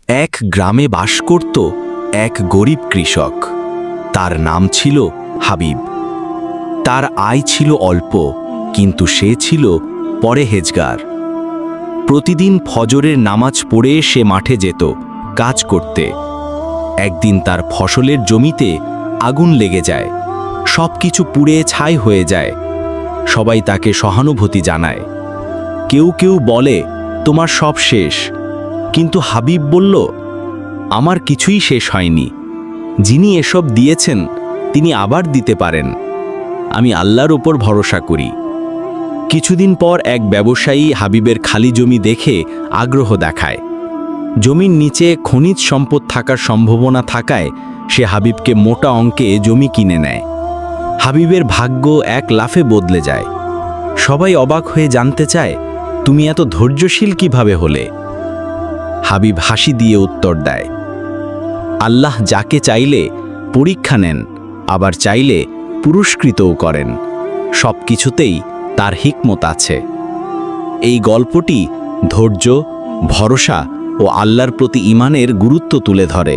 এক গ্রামে বাস করত এক গরিব কৃষক। তার নাম ছিল হাবিব। তার আয় ছিল অল্প, কিন্তু সে ছিল পরহেজগার। প্রতিদিন ফজরের নামাজ পড়ে সে মাঠে যেত কাজ করতে। একদিন তার ফসলের জমিতে আগুন লেগে যায়, সবকিছু পুড়ে ছাই হয়ে যায়। সবাই তাকে সহানুভূতি জানায়। কেউ কেউ বলে, তোমার সব শেষ। কিন্তু হাবিব বলল, আমার কিছুই শেষ হয়নি। যিনি এসব দিয়েছেন তিনি আবার দিতে পারেন। আমি আল্লাহর উপর ভরসা করি। কিছুদিন পর এক ব্যবসায়ী হাবিবের খালি জমি দেখে আগ্রহ দেখায়। জমির নিচে খনিজ সম্পদ থাকার সম্ভাবনা থাকায় সে হাবিবকে মোটা অঙ্কে জমি কিনে নেয়। হাবিবের ভাগ্য এক লাফে বদলে যায়। সবাই অবাক হয়ে জানতে চায়, তুমি এত ধৈর্যশীল কিভাবে হলে? হাবিব হাসি দিয়ে উত্তর দেয়, আল্লাহ যাকে চাইলে পরীক্ষা নেন, আবার চাইলে পুরস্কৃতও করেন। সব কিছুতেই তার হিকমত আছে। এই গল্পটি ধৈর্য, ভরসা ও আল্লাহর প্রতি ঈমানের গুরুত্ব তুলে ধরে।